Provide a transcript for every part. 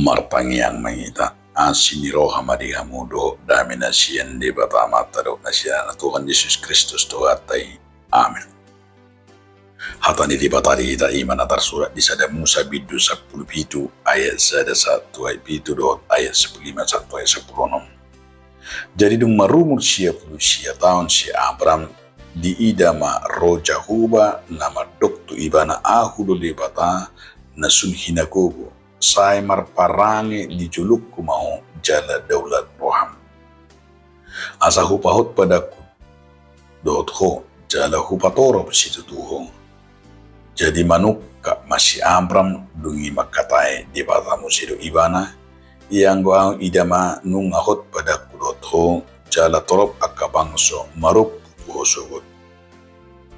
Martangiang mangita asiniro hamadi hamudo damina siyan di batama tado na siya na Tuhan Yesus Kristus tuhatay. Amin. Hatani di batari ita iman atar surat di sada Musa bidu 10 ayat sada 1 ayat pitu dot ayat 15 1 ayat 10. Jadi dung marumur sia puluh sia tahun si Abram di idama roja huba nama doktu ibana ahudo di bata nasun hinakogo sai marparange di julukku mau jala daulat roham. Asa hupahot padaku dot ho jala hupatoro situ tuho. Jadi manukka masih Abram dungi makatai di bata musido ibana yang gua idama nung ahot padaku dot ho jala torop akabangso marup kuhosogot.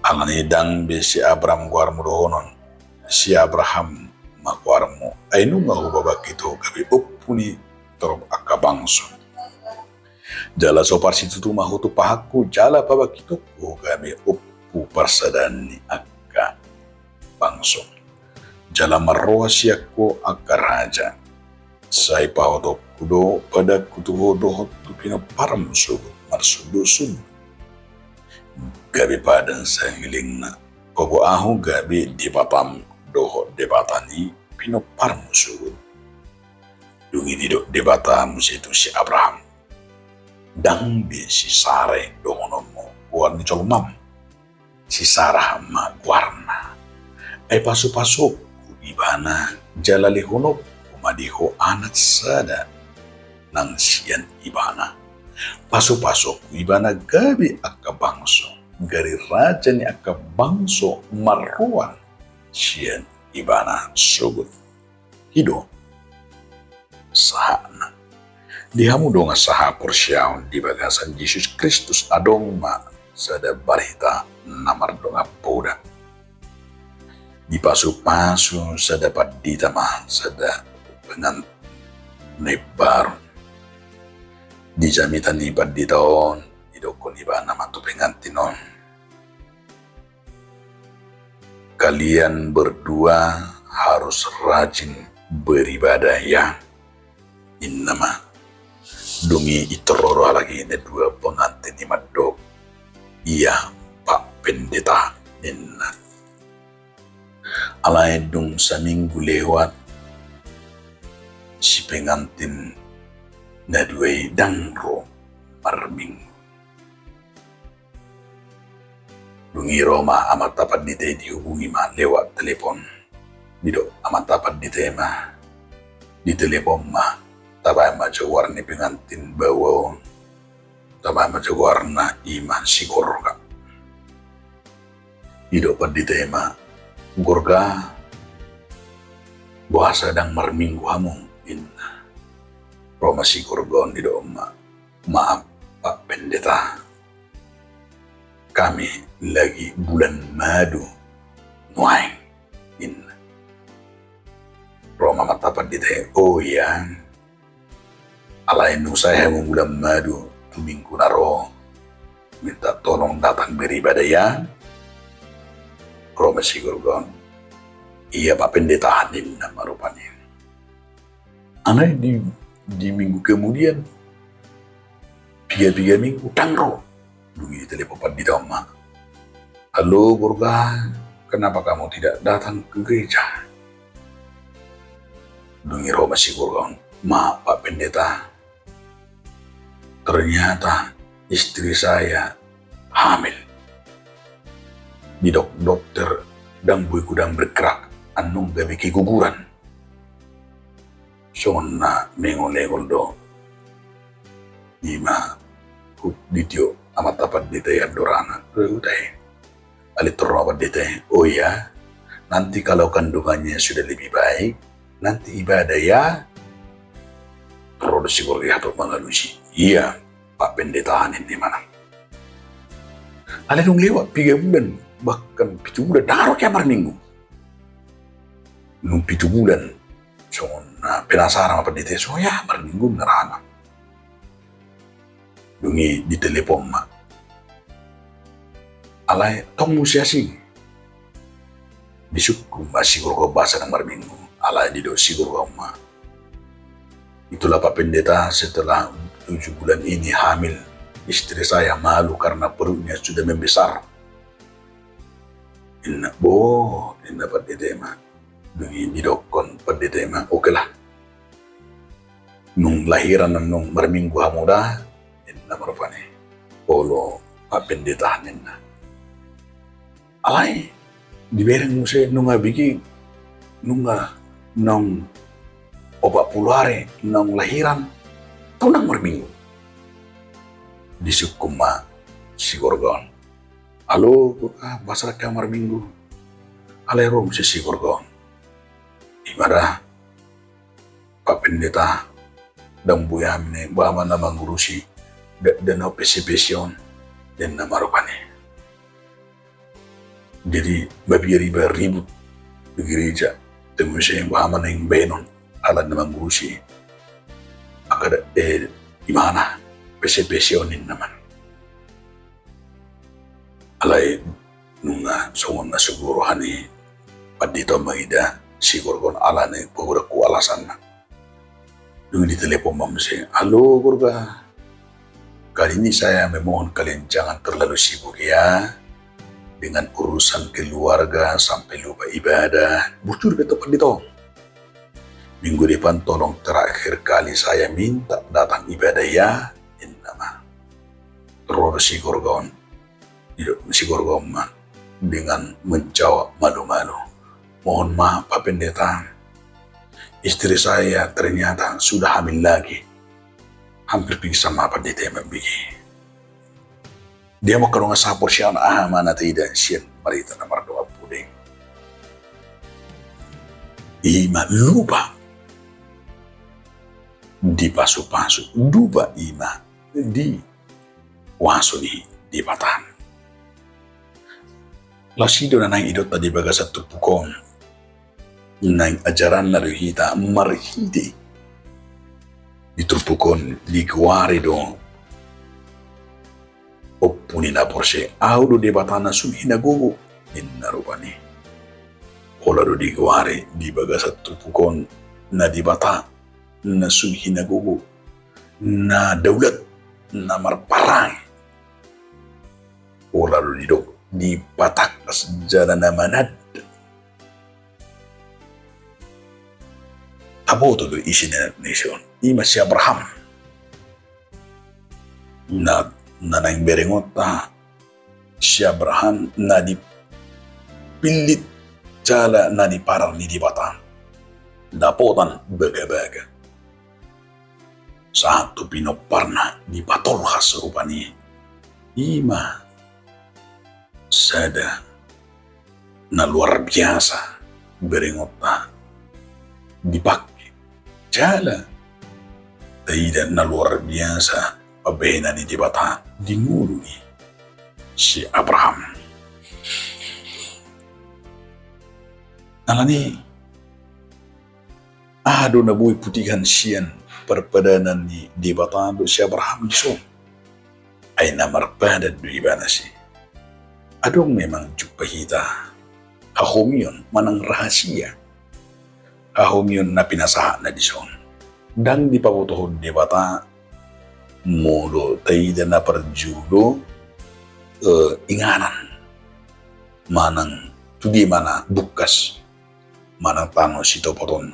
Alani dang be si Abram guar mudohonon si Abraham makwarmo ay nung ahubabak ito gabi uppuni torop akabangso. Jala sopar situ tu mahutu pahaku jala babak ito ko gabi uppu parsadani akka bangso. Jala marroa siakko akka raja. Sai pahodok kudo pada kutuho dohot tupino param sugut marsudusun. Gabi padan sangiling na kogo ahu gabi di batam dohot debatani pino param sugut. Dungi didok debatam situ si Abraham. Dang bi si Sare dongonomo buat ni colomam. Si Sarah ma warna. Ay pasok-pasok ibana jalali hunop madiho anak sada nang siyan ibana. Pasok-pasok ibana gabi akabangso gari raja ni akabangso marruan siyan ibana sugut. Hido sahana dihamu donga saha porsyaon di bagasan Yesus Kristus adong ma sada barita namar donga poda. Di pasu-pasu sada padita mah sada dengan nebar di jamitan ni paditaon idokon iba nama tu pengantinon. Kalian berdua harus rajin beribadah ya. Innama dungi itororo lagi ini dua pengantin di madok. Iya Pak Pendeta inna. Alay dung seminggu lewat si pengantin na duay dangro marminggu. Dungi Roma amat tapat dite dihubungi ma lewat telepon. Dido amat tapat dite ma di telepon ma tabay ma jawarni pengantin bawa tabay ma jawarna iman si gorga. Dido pad dite ma gorga buasa dang marminggu hamong inna. Roma si gorgon di doma. Maaf Pak Pendeta. Kami lagi bulan madu. Nuaing inna. Roma matapat di teh. Oh ya. Alain nung saya mau bulan madu. Tuminggu naro. Minta tolong datang beribadah ya. Roma si gorgon. Iya Pak Pendeta hadim nama rupanya. Aneh di minggu kemudian 3 minggu tangro dungi telepon di rumah. Halo Gorga, kenapa kamu tidak datang ke gereja? Dungi Roma si Gorga. Maaf Pak Pendeta, ternyata istri saya hamil. Di dokter dan buiku dan bergerak anung gabi keguguran. Sona mengol-engol do. Ima ditio amat tapat dite dorana. Udah. Alitro apat dite. Oh ya. Nanti kalau kandungannya sudah lebih baik, nanti ibadah ya. Produksi gorga atau mengalusi. Iya, Pak Pendeta ini mana? Alidung lewat 3 bulan. Bahkan 7 bulan, taruh kabar minggu. Nung 7 bulan, so na penasaran apa dite, so ya berminggu nerana. Dungi di telepon ma. Alay, tong musiasi. Disuku masih guru bahasa ng berminggu. Alay di do siguro ma. Itulah Pak Pendeta, setelah 7 bulan ini hamil, istri saya malu karena perutnya sudah membesar. Inna Pendeta mah, begini dokon Pendeta mah, oke lah. Nung lahiran nung berminggu hamuda, inna marupane, polo Pak Pendeta ninna. Alay, dibereng mo siya nung bigi, nung obat puluare, nung lahiran, nang berminggu. Disukum si Gorgon. Halo, masalah kamar minggu. Alay rom si Gorgon. Ibadah Pak Pendeta dan buyam ni bama na mangurusi dan opesi-pesion dan nama rupane. Jadi babiri ribut di gereja temu siya bama na yung benon ala na mangurusi. Akada imana pesi-pesionin naman. Alay nunga songon na siguro hani padito maida siguro kon ala na pagura ko alasan na. Nung ditelepon mama saya, halo Gurga, kali ini saya memohon kalian jangan terlalu sibuk ya dengan urusan keluarga sampai lupa ibadah. Bujur betul pandito. Minggu depan tolong terakhir kali saya minta datang ibadah ya. Innama. Terus si Gorgon dengan menjawab malu-malu. Mohon maaf Pak Pendeta. Istri saya ternyata sudah hamil lagi. Hampir pingsan Pak Pendeta membigi. Dia mau kerunga sapor siya na mana tidak siyan marita na mardoa puding. Ima lupa. Di pasu-pasu. Lupa ima. Di waso di patan. Lasido na nang idot na di baga sa tupukon. Nang ajaran na rihita marhidi. Ditupukon di guari do. Opuni na porse. Audo di batana sumhina gugu. Inarupani. Ola do di guari di baga sa tupukon na di bata na sumhina gugu. Na daulat na marparang. Ola do di do di patak sejarah na manad. Abo to do isi na nation. Ima si Abraham. Na nang berengot si Abraham na di pilit jala na di parang ni di bata. Dapotan baga-baga. Saat tu pinoparna di patol khas rupani. Ima sada na luar biasa berengot dipakai jala tidak na luar biasa pabena ni di bata di ngulu ni si Abraham. Alani ado na buhay putihan siyan perpadanan ni di bata do si Abraham di so ay namarpadad do ibana si adong memang jupahita hahomion manang rahasia hahomion na pinasahan na dison dan di pabutuhon di bata modo taida na perjudo inganan manang tudi mana bukas manang tano sito poton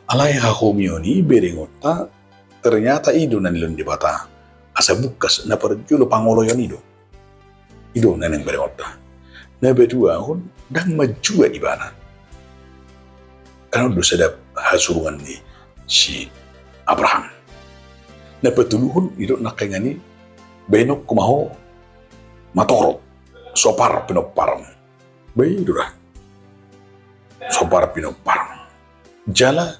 alay hahomion ni beringota ternyata ido na nilon di bata asa bukas na perjudo pangoloyon ido na nang beringota na bedua hon dan majua ibana karena udah sedap hasurungan ni si Abraham. Na patuluhon ito nakangani benok kumaho matorot sopar pinoparang. Bayi dah sopar pinoparang. Jala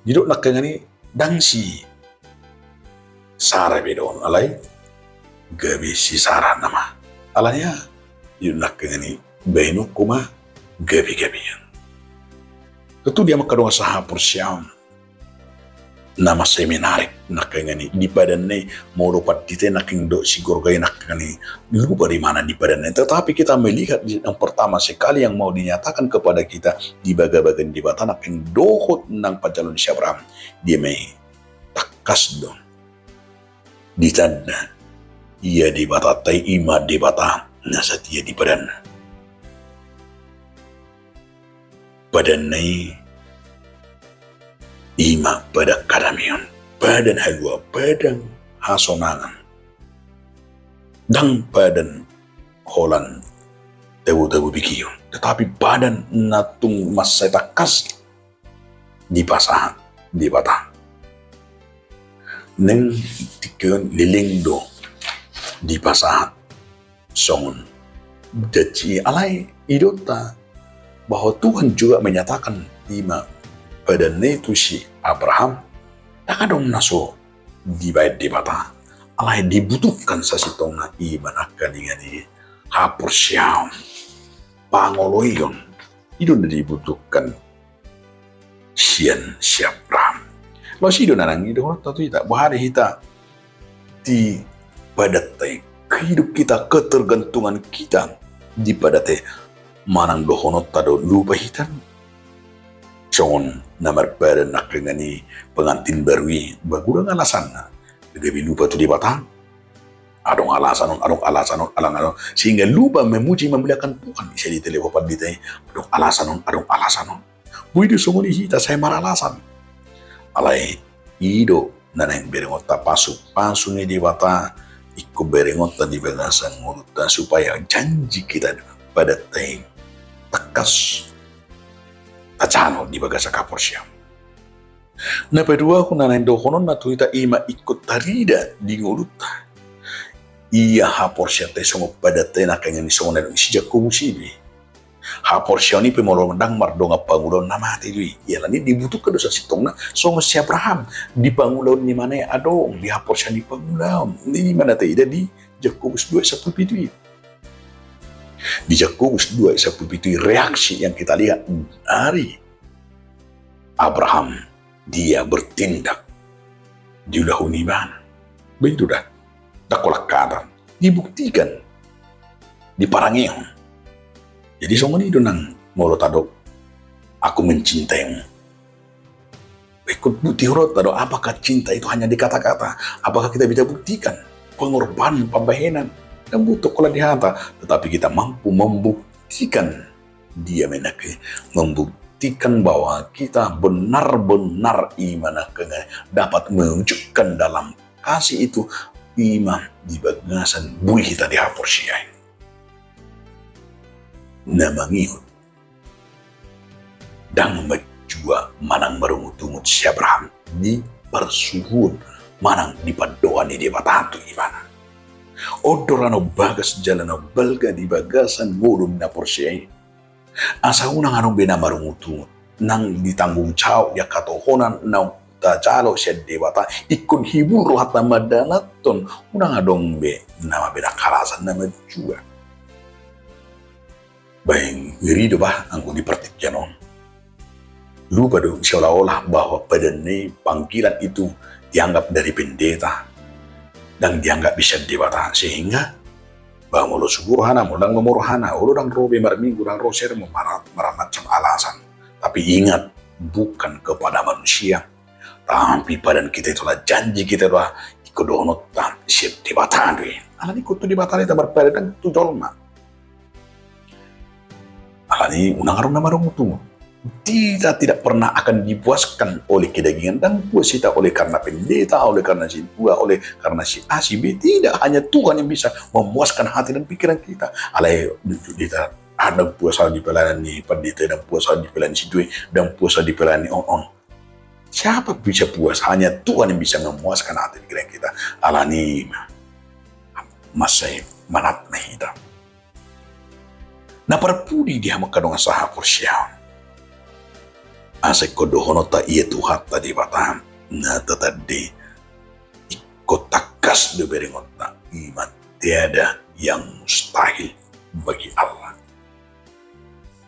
ito nakangani dang si Sarah bedon alay gabi si Sarah nama. Alanya ito nakangani benok kuma gabi-gabi yan. Tentu dia makadong sa hapor siya nama seminarik nakangani di badannya mau lupa dite naking do siguro gaya nakangani lupa di mana di badannya. Tetapi kita melihat yang pertama sekali yang mau dinyatakan kepada kita di baga-bagan di bata naking dohot ng pajalon si Abraham dia may kasdo ditanda ia di batatai ima di bata nasatia di badan nai ima pada kadamion badan halua badan hasonangan dang badan holan tebu bikion tetapi badan natung masa takas di pasahan di batang neng tikeun liling do di pasahan songon jadi alai idota bahwa Tuhan juga menyatakan ima pada itu si Abraham tak dong naso di bait di batang alai dibutuhkan sasitongna iman akan ingani hapur siam pangoloyon itu dibutuhkan sian siap Abraham lo si do nanang itu tatu kita bahari kita di padate hidup kita ketergantungan kita di padate manang dohonot tado lupa hitam congon namar pada nak ngani pengantin barui bagurang alasan lebih lupa tu di batang adong alasan alang sehingga lupa memuji memuliakan Tuhan bisa ditelepopan di teh adong alasan buidu semua hita saya maralasan alai ido nanang berengota pasu ni di bata ikut berengota di bagasan ngurutan supaya janji kita pada teh tekas tacano di bagasa kapor siam. Na pedua ko nanang dohonon na tuita ima ikut tarida di nguruta iya hapor siya teh songo pada teh na kanya ni songo na sijak kumusibi hapor siya ni pemolo mendang mardonga pangulon nama tili iya lani dibutuhkan dosa sitong na songo si Abraham di pangulon ni mana adong di hapor siya ni pangulon ni mana teh ida di Jakobus 2:1 di Jakobus 2:1 reaksi yang kita lihat dari Abraham dia bertindak diulah uniban begitu dah dakolak kadang dibuktikan diparangion jadi semua ini donang molo tado aku mencintaimu ikut bukti huruf tado apakah cinta itu hanya di kata-kata apakah kita bisa buktikan pengorbanan pembahenan dan butuh kalau dihata tetapi kita mampu membuktikan dia menake membuktikan bahwa kita benar-benar iman dapat mewujudkan dalam kasih itu iman di bagasan bui kita dihapur siai namangihut dan jua manang marungut-ungut si Abraham di persuhun manang di padoan di batatu ibana odorano bagas jalana balga di bagasan murun na porsiai asa unang anong bina marungut-ungut nang ditanggung jawab ya katohonan na tajalo siya debata ikun hibur lahat na madalaton unang adong be nama bina karasan na jua bayang ngerido ba ang kung dipertikyanon lupa dong seolah-olah bahwa pada panggilan itu dianggap dari pendeta dan dianggap bisa dibata sehingga bahwa mulo suburhana mulang memurhana urang robe marminggu urang roser macam alasan tapi ingat bukan kepada manusia tapi pada kita itulah janji kita itulah ikodohnot dan siap dibata doi alani kutu dibata itu berpada dan tu jolma alani unang arung namarung itu tidak pernah akan dipuaskan oleh kedagingan dan puas kita oleh karena pendeta, oleh karena si buah, oleh karena si A, si B. Tidak, hanya Tuhan yang bisa memuaskan hati dan pikiran kita. Alai kita ada puasa di pelayani pendeta dan puasa di pelayani si Dwi dan puasa di pelayani on. Siapa bisa puas? Hanya Tuhan yang bisa memuaskan hati dan pikiran kita. Alani masai manat mahita. Na parpudi dia makadong asaha porsiyaw. Asay kodohonota iya tuhat tadi batam na tatadi ikut takas de beringota iman tiada yang mustahil bagi Allah.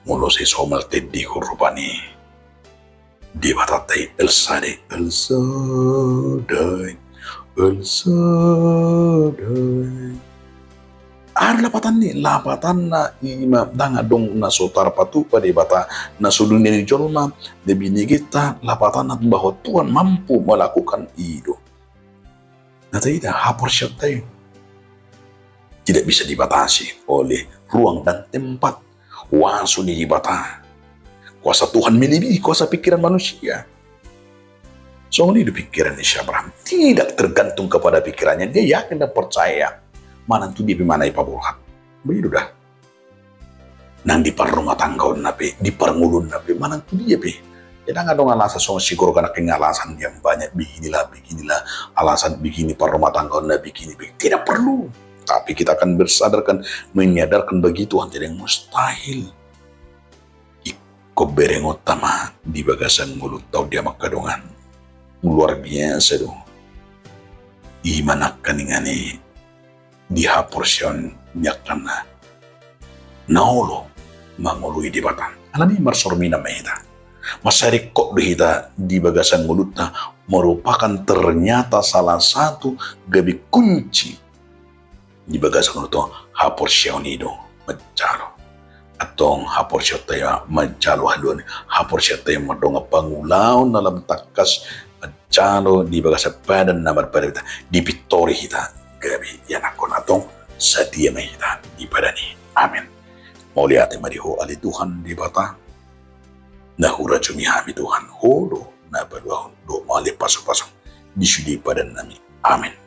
Mulo si somal tedi hurufani di batatai elsadai ada lapatan na ima danga dong na sotar patu pada bata na sudun dari jolma lebih kita lapatan bahwa Tuhan mampu melakukan itu Nah tidak, hapor siya tayo. Tidak bisa dibatasi oleh ruang dan tempat. Waso ni dibata. Kuasa Tuhan melebihi kuasa pikiran manusia. So ini pikiran ni Abraham tidak tergantung kepada pikirannya. Dia yakin dan percaya. Mana tu dia mana ipabuhat. Begitu dah. Nang di rumah tangga nabi, di permulun nabi, mana tu dia pi. Jadi nggak dong alasan soal sikur karena alasan yang banyak beginilah, alasan begini per rumah tangga nabi begini. Tidak perlu. Tapi kita akan bersadarkan, menyadarkan bagi Tuhan tidak yang mustahil. Iko bereng utama di bagasan mulut tau dia makadongan. Luar biasa dong. Imanakan ingani dihapur siyon nyakana. Naolo mangului di batang. Alami marsormina mahita. Masarik kok dihita di bagasan mulutnya merupakan ternyata salah satu gabi kunci di bagasan mulut hapur siyon itu mencalo. Atong hapur siyon tayo mencalo halun. Hapur siyon tayo madonga pangulaw dalam takas mencalo di bagasan badan namar pada di pitori hita gabi yan ako natong sa diya mahita di badani. Amin. Muli ating mariho ali Tuhan di bata. Nahura cumihami Tuhan holo na baluahon do mali pasok-pasok di sudi badan nami. Amin.